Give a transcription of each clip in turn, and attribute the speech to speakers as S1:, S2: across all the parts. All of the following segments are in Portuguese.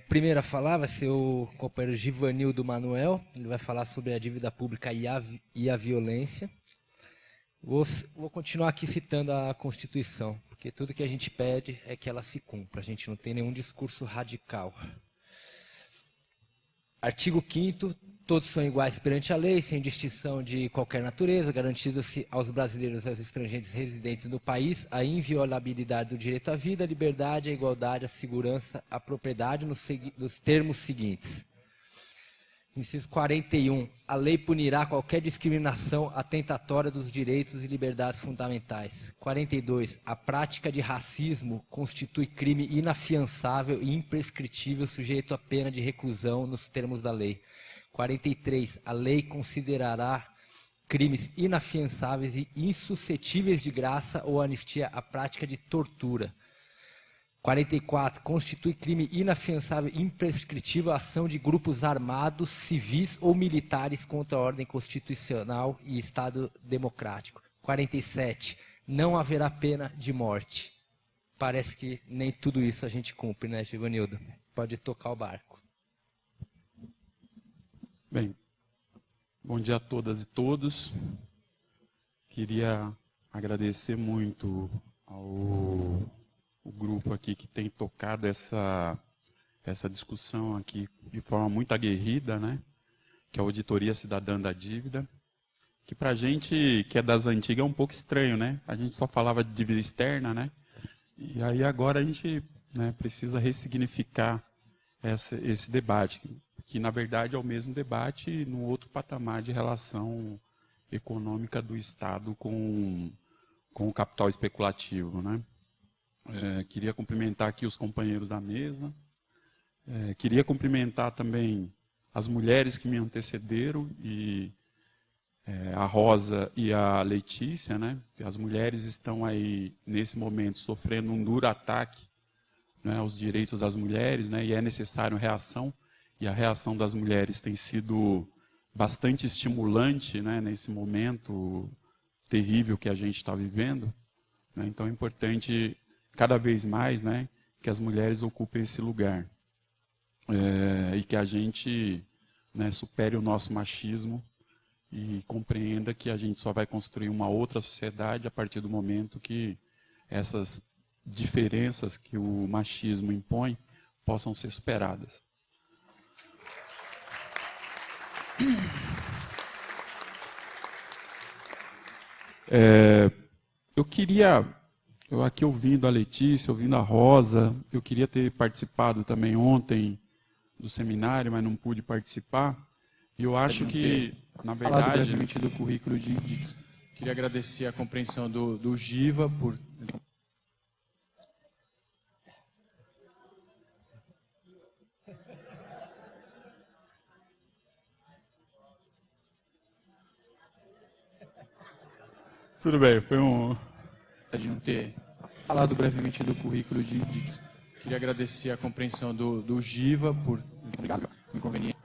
S1: Primeiro a falar vai ser o companheiro Givanildo Manuel. Ele vai falar sobre a dívida pública e a violência. Vou continuar aqui citando a Constituição, porque tudo que a gente pede é que ela se cumpra. A gente não tem nenhum discurso radical. Artigo 5º, todos são iguais perante a lei, sem distinção de qualquer natureza, garantido-se aos brasileiros e aos estrangeiros residentes no país a inviolabilidade do direito à vida, à liberdade, à igualdade, à segurança, à propriedade, nos termos seguintes. Inciso 41. A lei punirá qualquer discriminação atentatória dos direitos e liberdades fundamentais. 42. A prática de racismo constitui crime inafiançável e imprescritível sujeito à pena de reclusão nos termos da lei. 43. A lei considerará crimes inafiançáveis e insuscetíveis de graça ou anistia a prática de tortura. 44. Constitui crime inafiançável e imprescritível a ação de grupos armados, civis ou militares contra a ordem constitucional e Estado democrático. 47. Não haverá pena de morte. Parece que nem tudo isso a gente cumpre, né, Givanildo? Pode tocar o barco.
S2: Bem, bom dia a todas e todos. Queria agradecer muito ao grupo aqui que tem tocado essa discussão aqui de forma muito aguerrida, né? Que é a Auditoria Cidadã da Dívida, que para a gente que é das antigas é um pouco estranho, né? A gente só falava de dívida externa, né? E aí agora a gente, né, precisa ressignificar esse debate, que na verdade é o mesmo debate no outro patamar de relação econômica do Estado com o capital especulativo, né? Queria cumprimentar aqui os companheiros da mesa. Queria cumprimentar também as mulheres que me antecederam, e a Rosa e a Letícia, né? As mulheres estão aí, nesse momento, sofrendo um duro ataque, né, aos direitos das mulheres, né? E é necessário reação, e a reação das mulheres tem sido bastante estimulante, né, nesse momento terrível que a gente está vivendo, né? Então é importante cada vez mais, né, que as mulheres ocupem esse lugar. E que a gente, né, supere o nosso machismo e compreenda que a gente só vai construir uma outra sociedade a partir do momento que essas diferenças que o machismo impõe possam ser superadas. Eu aqui ouvindo a Letícia, ouvindo a Rosa, eu queria ter participado também ontem do seminário, mas não pude participar. E eu acho que, na verdade... brevemente do currículo queria agradecer a compreensão do Giva por... Tudo bem, foi de não ter falado brevemente do currículo queria agradecer a compreensão do Giva por inconveniente.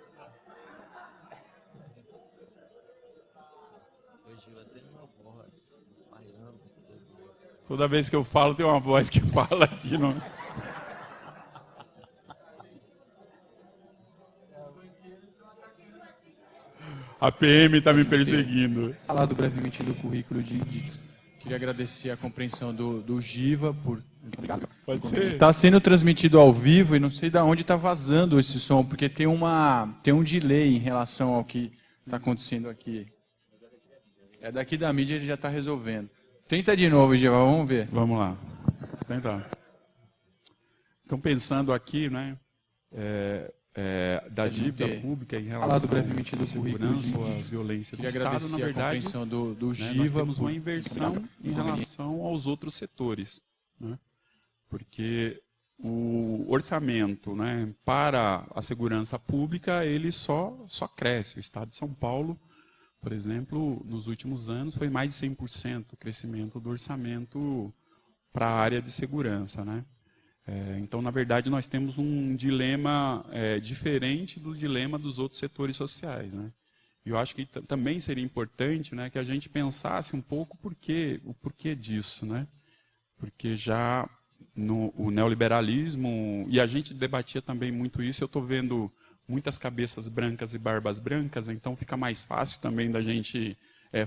S2: Toda vez que eu falo, tem uma voz que fala aqui. Não... A PM está me perseguindo. Falado brevemente do currículo queria agradecer a compreensão do Giva por... Pode ser. Está sendo transmitido ao vivo e não sei de onde está vazando esse som, porque tem um delay em relação ao que está acontecendo aqui. É daqui da mídia, ele já está resolvendo. Tenta de novo, Giva, vamos ver. Vamos lá. Tentar. Então, pensando aqui, né, da dívida pública em relação brevemente à segurança ou à violência do Estado, na verdade, nós temos uma inversão em relação aos outros setores, né? Porque o orçamento, né, para a segurança pública, ele só cresce. O Estado de São Paulo, por exemplo, nos últimos anos, foi mais de 100% o crescimento do orçamento para a área de segurança, né? Então, na verdade, nós temos um dilema diferente do dilema dos outros setores sociais, né? E eu acho que também seria importante, né, que a gente pensasse um pouco o porquê disso, né? Porque já o neoliberalismo, e a gente debatia também muito isso. Eu estou vendo muitas cabeças brancas e barbas brancas, então fica mais fácil também da gente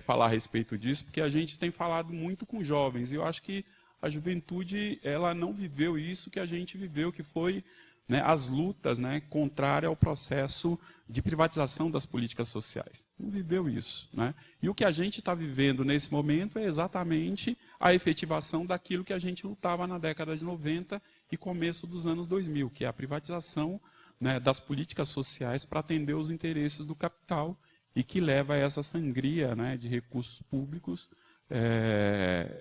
S2: falar a respeito disso, porque a gente tem falado muito com jovens, e eu acho que a juventude ela não viveu isso que a gente viveu, que foi, né, as lutas, né, contrárias ao processo de privatização das políticas sociais. Não viveu isso, né? E o que a gente está vivendo nesse momento é exatamente a efetivação daquilo que a gente lutava na década de 90 e começo dos anos 2000, que é a privatização, né, das políticas sociais para atender os interesses do capital e que leva a essa sangria, né, de recursos públicos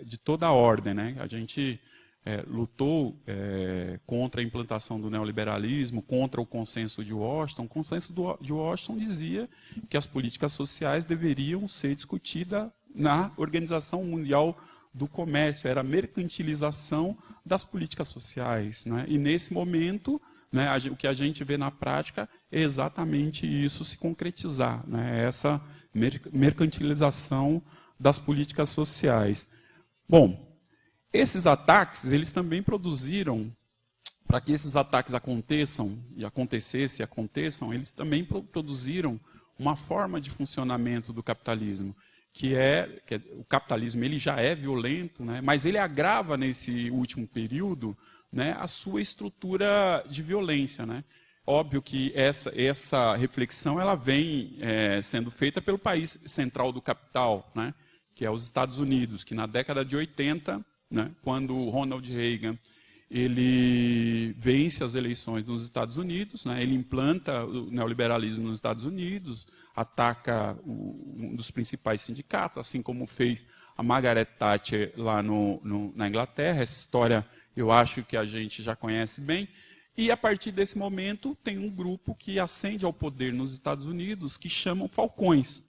S2: de toda a ordem, né? A gente lutou contra a implantação do neoliberalismo, contra o consenso de Washington. O consenso de Washington dizia que as políticas sociais deveriam ser discutidas na Organização Mundial do Comércio, era a mercantilização das políticas sociais, né? E nesse momento, né, o que a gente vê na prática é exatamente isso se concretizar, né? Essa mercantilização das políticas sociais. Bom, esses ataques, eles também produziram, para que esses ataques aconteçam, e aconteçam, eles também produziram uma forma de funcionamento do capitalismo, que o capitalismo ele já é violento, né, mas ele agrava nesse último período, né, a sua estrutura de violência, né. Óbvio que essa reflexão ela vem sendo feita pelo país central do capital, né, que é os Estados Unidos, que na década de 80, né, quando o Ronald Reagan ele vence as eleições nos Estados Unidos, né, ele implanta o neoliberalismo nos Estados Unidos, ataca um dos principais sindicatos, assim como fez a Margaret Thatcher lá na Inglaterra. Essa história eu acho que a gente já conhece bem. E a partir desse momento tem um grupo que ascende ao poder nos Estados Unidos que chamam falcões,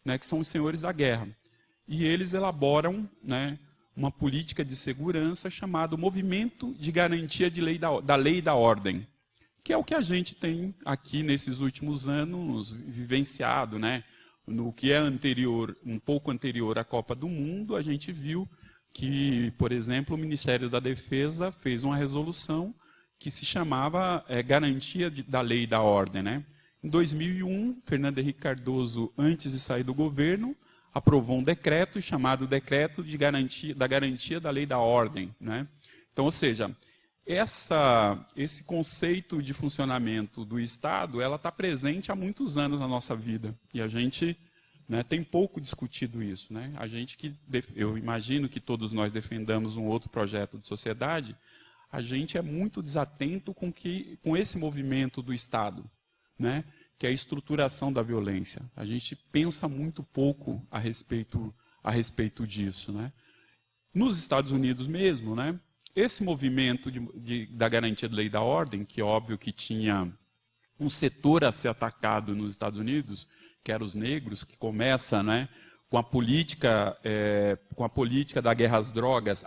S2: né, que são os senhores da guerra. E eles elaboram, né, uma política de segurança chamada Movimento de Garantia da Lei e da Ordem, que é o que a gente tem aqui nesses últimos anos vivenciado, né? No que é um pouco anterior à Copa do Mundo, a gente viu que, por exemplo, o Ministério da Defesa fez uma resolução que se chamava Garantia da Lei e da Ordem, né? Em 2001, Fernando Henrique Cardoso, antes de sair do governo, aprovou um decreto chamado Decreto da Garantia da Lei e da Ordem, né? Então, ou seja, esse conceito de funcionamento do Estado, ela está presente há muitos anos na nossa vida. E a gente, né, tem pouco discutido isso, né? A gente eu imagino que todos nós defendamos um outro projeto de sociedade, a gente é muito desatento com esse movimento do Estado, né? Que é a estruturação da violência. A gente pensa muito pouco a respeito disso, né? Nos Estados Unidos mesmo, né, esse movimento da garantia da lei e da ordem, que é óbvio que tinha um setor a ser atacado nos Estados Unidos, que eram os negros, que começa, né, com a política da guerra às drogas.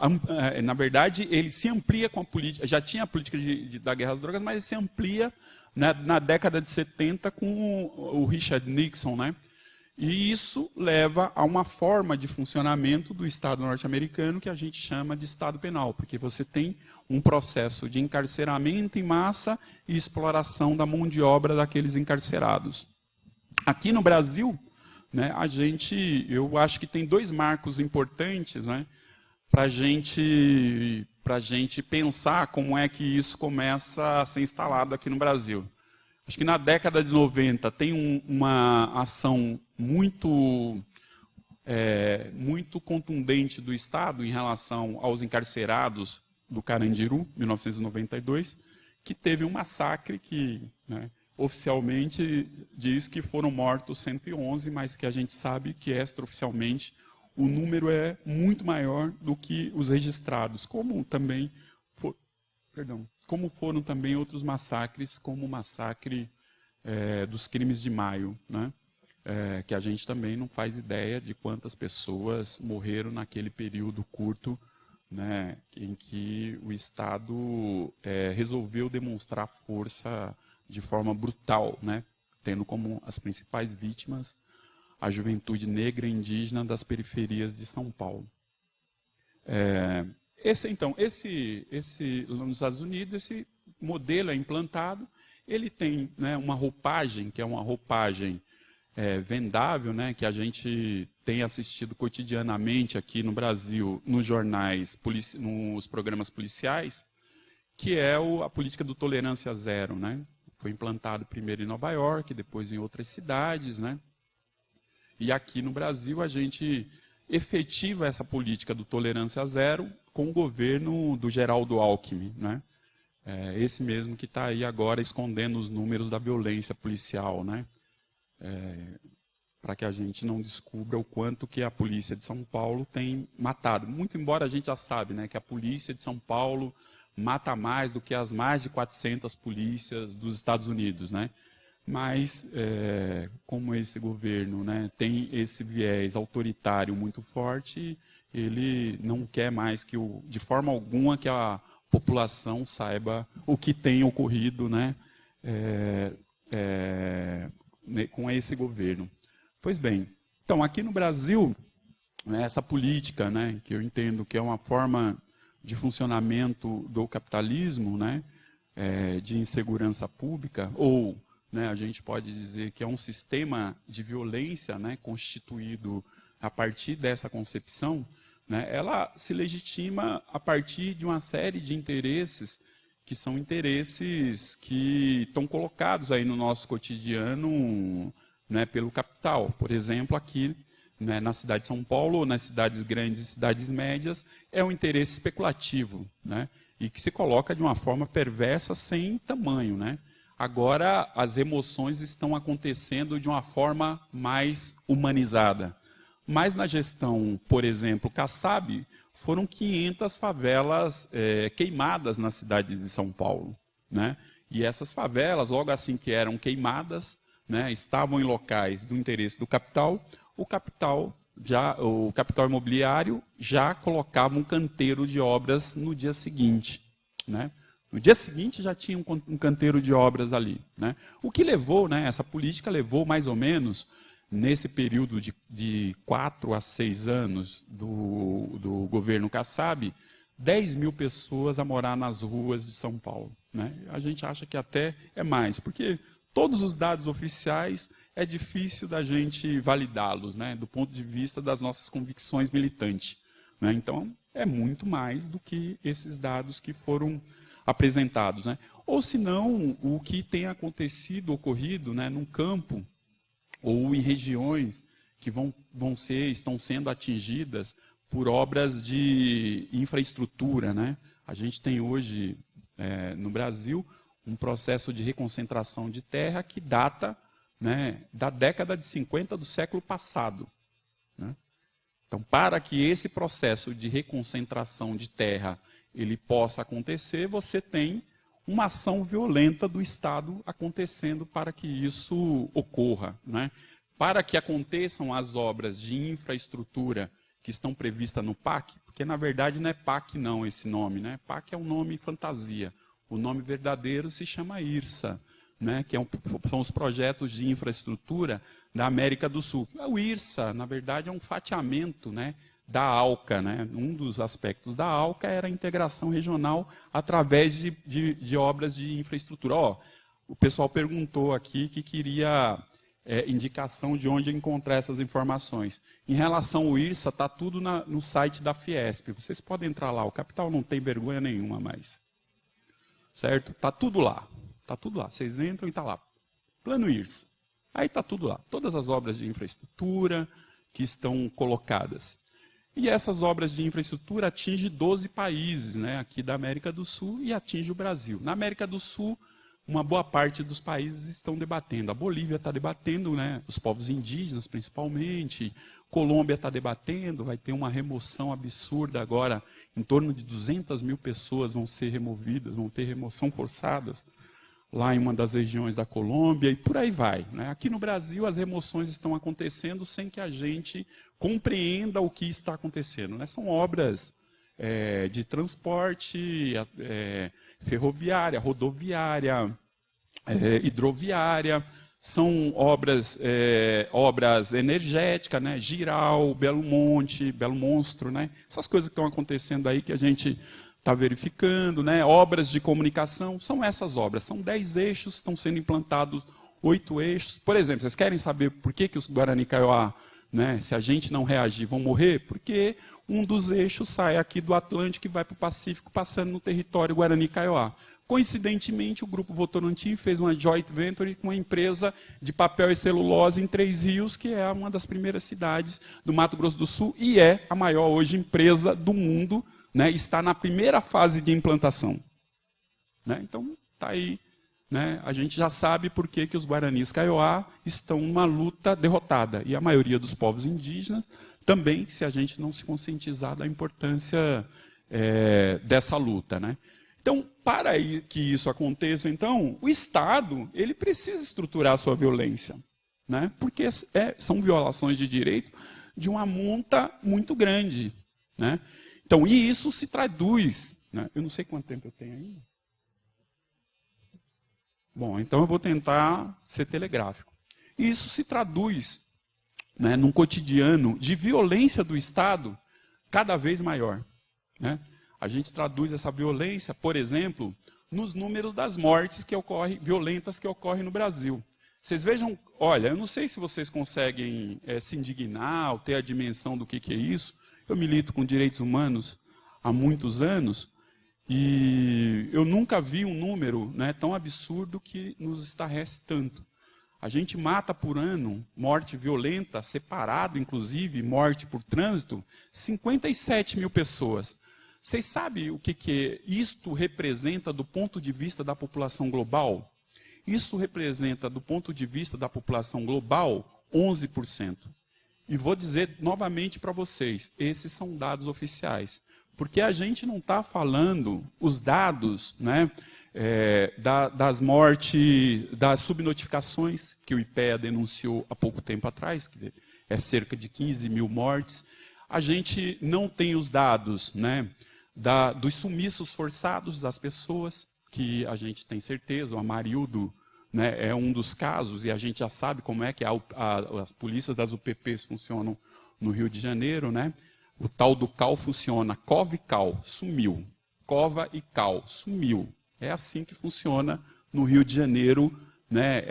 S2: Na verdade, ele se amplia com a política, já tinha a política da guerra às drogas, mas ele se amplia na década de 70 com o Richard Nixon, né? E isso leva a uma forma de funcionamento do Estado norte-americano que a gente chama de Estado penal, porque você tem um processo de encarceramento em massa e exploração da mão de obra daqueles encarcerados. Aqui no Brasil, né, eu acho que tem dois marcos importantes, né, para a gente pensar como é que isso começa a ser instalado aqui no Brasil. Acho que na década de 90 tem uma ação muito contundente do Estado em relação aos encarcerados do Carandiru, 1992, que teve um massacre que, né, oficialmente diz que foram mortos 111, mas que a gente sabe que extraoficialmente o número é muito maior do que os registrados, como foram também outros massacres, como o massacre dos crimes de maio, né? Que a gente também não faz ideia de quantas pessoas morreram naquele período curto, né, em que o Estado resolveu demonstrar força de forma brutal, né, tendo como as principais vítimas a juventude negra e indígena das periferias de São Paulo. Lá nos Estados Unidos, esse modelo é implantado. Ele tem, né, uma roupagem, que é uma roupagem vendável, né, que a gente tem assistido cotidianamente aqui no Brasil, nos jornais, nos programas policiais, que é a política do tolerância zero, né? Foi implantado primeiro em Nova York, depois em outras cidades, né? E aqui no Brasil a gente efetiva essa política do tolerância zero com o governo do Geraldo Alckmin, né? Esse mesmo que está aí agora escondendo os números da violência policial, né? Para que a gente não descubra o quanto que a polícia de São Paulo tem matado. Muito embora a gente já sabe, né, que a polícia de São Paulo mata mais do que as mais de 400 polícias dos Estados Unidos, né? Mas, como esse governo, né, tem esse viés autoritário muito forte, ele não quer mais que, de forma alguma, que a população saiba o que tem ocorrido, né, com esse governo. Pois bem, então, aqui no Brasil, né, essa política, né, que eu entendo que é uma forma de funcionamento do capitalismo, né, de insegurança pública, ou, né, a gente pode dizer que é um sistema de violência, né, constituído a partir dessa concepção, né, ela se legitima a partir de uma série de interesses que são interesses que estão colocados aí no nosso cotidiano, né, pelo capital. Por exemplo, aqui, né, na cidade de São Paulo, ou nas cidades grandes e cidades médias, é um interesse especulativo, né, e que se coloca de uma forma perversa sem tamanho, né. Agora, as emoções estão acontecendo de uma forma mais humanizada. Mas na gestão, por exemplo, Kassab, foram 500 favelas queimadas na cidade de São Paulo, né. E essas favelas, logo assim que eram queimadas, né, estavam em locais do interesse do capital, o capital imobiliário já colocava um canteiro de obras no dia seguinte, né? No dia seguinte já tinha um canteiro de obras ali, né? O que levou, né, essa política levou mais ou menos, nesse período de 4 a 6 anos do governo Kassab, 10 mil pessoas a morar nas ruas de São Paulo, né? A gente acha que até é mais, porque todos os dados oficiais é difícil da gente validá-los, né, do ponto de vista das nossas convicções militantes, né? Então, é muito mais do que esses dados que foram apresentados, né? Ou se não, o que tem ocorrido, né, num campo ou em regiões que estão sendo atingidas por obras de infraestrutura, né? A gente tem hoje, no Brasil, um processo de reconcentração de terra que data, né, da década de 50 do século passado, né? Então, para que esse processo de reconcentração de terra ele possa acontecer, você tem uma ação violenta do Estado acontecendo para que isso ocorra, né? Para que aconteçam as obras de infraestrutura que estão previstas no PAC, porque na verdade não é PAC não esse nome, né? PAC é um nome fantasia. O nome verdadeiro se chama IRSA, né, que são os projetos de infraestrutura da América do Sul. O IRSA, na verdade, é um fatiamento, né, da ALCA. Né? Um dos aspectos da ALCA era a integração regional através de obras de infraestrutura. O pessoal perguntou aqui que queria indicação de onde encontrar essas informações. Em relação ao IRSA, está tudo no site da Fiesp. Vocês podem entrar lá, o capital não tem vergonha nenhuma mais. Certo? Está tudo lá. Está tudo lá. Vocês entram e está lá. Plano IRSA. Aí está tudo lá. Todas as obras de infraestrutura que estão colocadas. E essas obras de infraestrutura atingem 12 países, né, aqui da América do Sul, e atinge o Brasil. Na América do Sul, uma boa parte dos países estão debatendo. A Bolívia está debatendo, né, os povos indígenas principalmente. Colômbia está debatendo, vai ter uma remoção absurda agora. Em torno de 200 mil pessoas vão ser removidas, vão ter remoção forçadas lá em uma das regiões da Colômbia, e por aí vai, né? Aqui no Brasil, as remoções estão acontecendo sem que a gente compreenda o que está acontecendo, né? São obras de transporte, ferroviária, rodoviária, hidroviária, são obras energéticas, né? Giral, Belo Monte, Belo Monstro, né? Essas coisas que estão acontecendo aí que a gente está verificando, né? Obras de comunicação, são essas obras. São 10 eixos, estão sendo implantados 8 eixos. Por exemplo, vocês querem saber por que os Guarani Kaiowá, né, se a gente não reagir, vão morrer? Porque um dos eixos sai aqui do Atlântico e vai para o Pacífico, passando no território Guarani Kaiowá. Coincidentemente, o Grupo Votorantim fez uma joint venture com uma empresa de papel e celulose em Três Rios, que é uma das primeiras cidades do Mato Grosso do Sul e é a maior hoje empresa do mundo, né, está na primeira fase de implantação. Né? Então, está aí. Né? A gente já sabe por que os Guaranis Kaiowá estão numa luta derrotada. E a maioria dos povos indígenas também, se a gente não se conscientizar da importância dessa luta. Né? Então, para que isso aconteça, então, o Estado ele precisa estruturar a sua violência. Né? Porque são violações de direito de uma monta muito grande. Né? Então, e isso se traduz... Né? Eu não sei quanto tempo eu tenho ainda. Bom, então eu vou tentar ser telegráfico. E isso se traduz, né, num cotidiano de violência do Estado cada vez maior. Né? A gente traduz essa violência, por exemplo, nos números das mortes violentas que ocorrem no Brasil. Vocês vejam, olha, eu não sei se vocês conseguem se indignar ou ter a dimensão do que é isso. Eu milito com direitos humanos há muitos anos. E eu nunca vi um número, né, tão absurdo que nos estarrece tanto. A gente mata por ano, morte violenta, separado, inclusive, morte por trânsito, 57 mil pessoas. Vocês sabem o que isto representa do ponto de vista da população global? Isso representa, do ponto de vista da população global, 11%. E vou dizer novamente para vocês, esses são dados oficiais. Porque a gente não está falando os dados, né, das mortes, das subnotificações que o IPEA denunciou há pouco tempo atrás, que é cerca de 15 mil mortes. A gente não tem os dados, né, dos sumiços forçados das pessoas, que a gente tem certeza, o Amarildo, né, é um dos casos, e a gente já sabe como é que as polícias das UPPs funcionam no Rio de Janeiro, né? O tal do CAL funciona. Cova e CAL, sumiu. Cova e CAL, sumiu. É assim que funciona no Rio de Janeiro, né,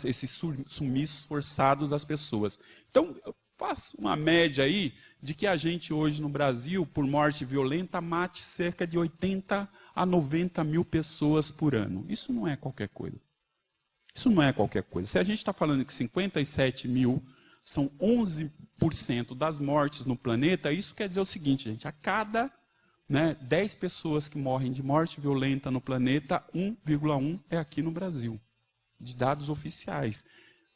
S2: esses sumiços forçados das pessoas. Então, eu faço uma média aí de que a gente hoje no Brasil, por morte violenta, mate cerca de 80 a 90 mil pessoas por ano. Isso não é qualquer coisa. Isso não é qualquer coisa. Se a gente está falando que 57 mil são 11% das mortes no planeta, isso quer dizer o seguinte, gente, a cada 10 pessoas que morrem de morte violenta no planeta, 1,1 é aqui no Brasil, de dados oficiais.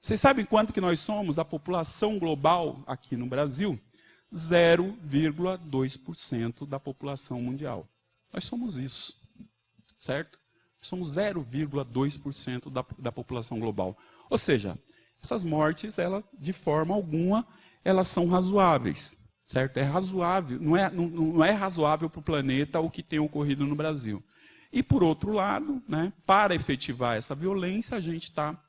S2: Vocês sabem quanto que nós somos da população global aqui no Brasil? 0,2% da população mundial. Nós somos isso, certo? Somos 0,2% da população global. Ou seja, essas mortes, elas, de forma alguma, elas são razoáveis, certo? É razoável, não é razoável para o planeta o que tem ocorrido no Brasil. E, por outro lado, né, para efetivar essa violência, a gente está,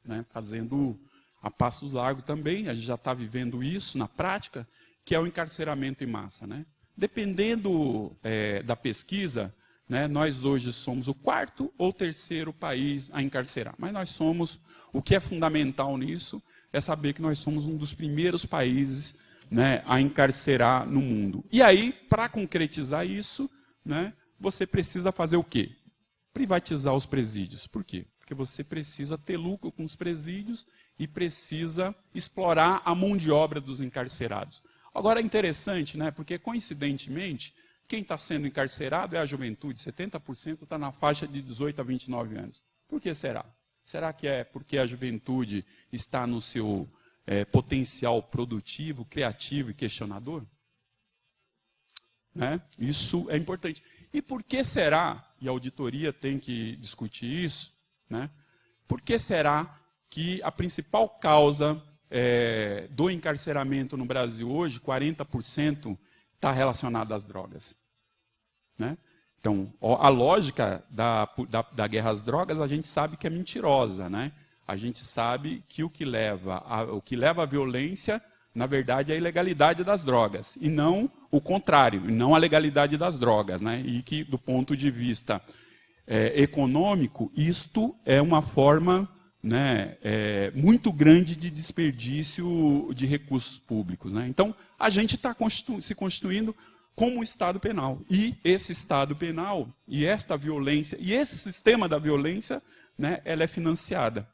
S2: né, fazendo a passos largos também, a gente já está vivendo isso na prática, que é o encarceramento em massa. Né? Dependendo da pesquisa, né, nós hoje somos o 4º ou 3º país a encarcerar. Mas nós somos, o que é fundamental nisso, é saber que nós somos um dos primeiros países, né, a encarcerar no mundo. E aí, para concretizar isso, né, você precisa fazer o quê? Privatizar os presídios. Por quê? Porque você precisa ter lucro com os presídios e precisa explorar a mão de obra dos encarcerados. Agora é interessante, né, porque coincidentemente, quem está sendo encarcerado é a juventude, 70% está na faixa de 18 a 29 anos. Por que será? Será que é porque a juventude está no seu potencial produtivo, criativo e questionador? Né? Isso é importante. E por que será, e a auditoria tem que discutir isso, né? Por que será que a principal causa do encarceramento no Brasil hoje, 40%, está relacionada às drogas? Né? Então, a lógica da guerra às drogas, a gente sabe que é mentirosa. Né? a gente sabe que o que leva à violência, na verdade, é a ilegalidade das drogas, e não o contrário, e não a legalidade das drogas, né? E que, do ponto de vista econômico, isto é uma forma, né, muito grande de desperdício de recursos públicos, né? Então, a gente está se constituindo como um Estado penal. E esse Estado penal, e esta violência, e esse sistema da violência, né, ela é financiada.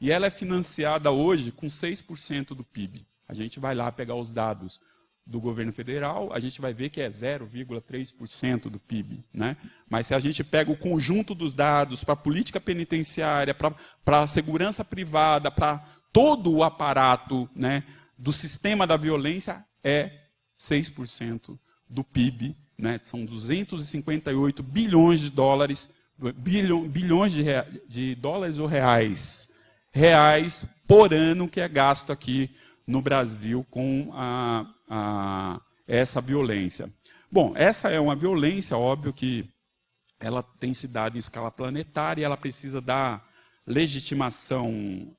S2: E ela é financiada hoje com 6% do PIB. A gente vai lá pegar os dados do governo federal, a gente vai ver que é 0,3% do PIB. Né? Mas se a gente pega o conjunto dos dados para a política penitenciária, para a segurança privada, para todo o aparato, né, do sistema da violência, é 6% do PIB. Né? São 258 bilhões de dólares, bilhões de dólares ou reais por ano que é gasto aqui no Brasil com essa violência. Bom, essa é uma violência, óbvio que ela tem se dado em escala planetária, ela precisa dar legitimação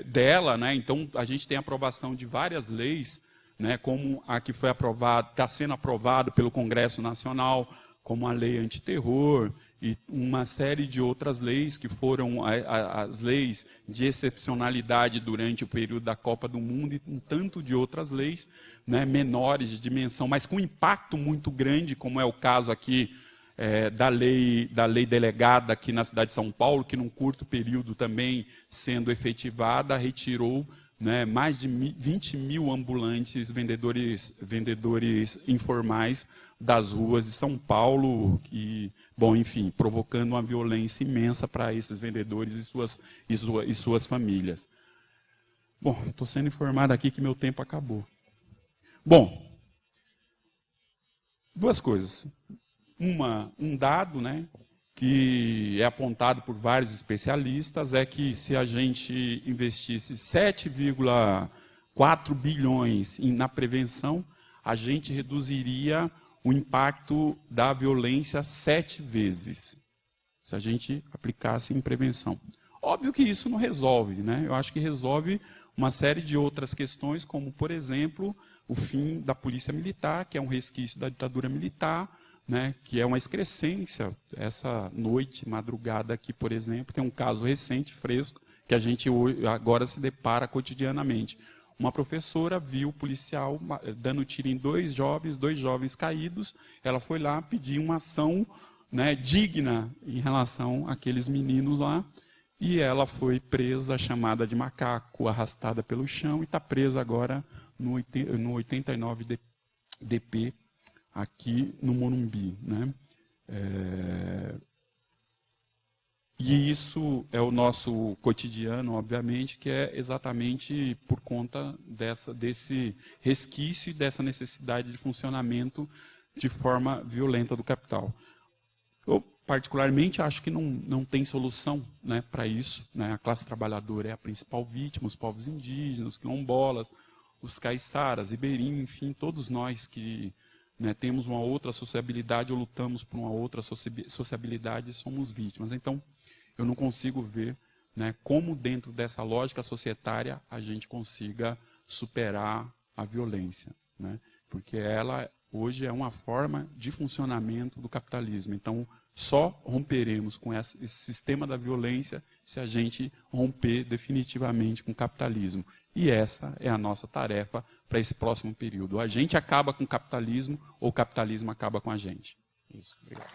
S2: dela, né? Então a gente tem aprovação de várias leis, né? Como a que foi aprovada, está sendo aprovada pelo Congresso Nacional, como a lei antiterror, e uma série de outras leis que foram as leis de excepcionalidade durante o período da Copa do Mundo e um tanto de outras leis, né, menores de dimensão, mas com impacto muito grande, como é o caso aqui da lei delegada aqui na cidade de São Paulo, que num curto período também sendo efetivada, retirou, né, mais de 20 mil ambulantes, vendedores informais das ruas de São Paulo, e, bom, enfim, provocando uma violência imensa para esses vendedores e suas famílias. Bom, estou sendo informado aqui que meu tempo acabou. Bom, duas coisas. Um dado, né, que é apontado por vários especialistas, é que se a gente investisse 7,4 bilhões na prevenção, a gente reduziria o impacto da violência 7 vezes, se a gente aplicasse em prevenção. Óbvio que isso não resolve, né? Eu acho que resolve uma série de outras questões, como, por exemplo, o fim da polícia militar, que é um resquício da ditadura militar, né, que é uma excrescência. Essa noite, madrugada aqui, por exemplo, tem um caso recente, fresco, que a gente agora se depara cotidianamente. Uma professora viu o policial dando tiro em dois jovens caídos, ela foi lá pedir uma ação, né, digna em relação àqueles meninos lá, e ela foi presa, chamada de macaco, arrastada pelo chão, e está presa agora no 89 DP, aqui no Morumbi. Né? E isso é o nosso cotidiano, obviamente, que é exatamente por conta desse resquício e dessa necessidade de funcionamento de forma violenta do capital. Eu, particularmente, acho que não tem solução, né, para isso. Né? A classe trabalhadora é a principal vítima, os povos indígenas, os quilombolas, os caiçaras, ribeirinhos, enfim, todos nós que, né, temos uma outra sociabilidade ou lutamos por uma outra sociabilidade, somos vítimas. Então, eu não consigo ver, né, como dentro dessa lógica societária a gente consiga superar a violência. Né? Porque ela hoje é uma forma de funcionamento do capitalismo. Então, só romperemos com esse sistema da violência se a gente romper definitivamente com o capitalismo. E essa é a nossa tarefa para esse próximo período. Ou a gente acaba com o capitalismo, ou o capitalismo acaba com a gente. Isso, obrigado.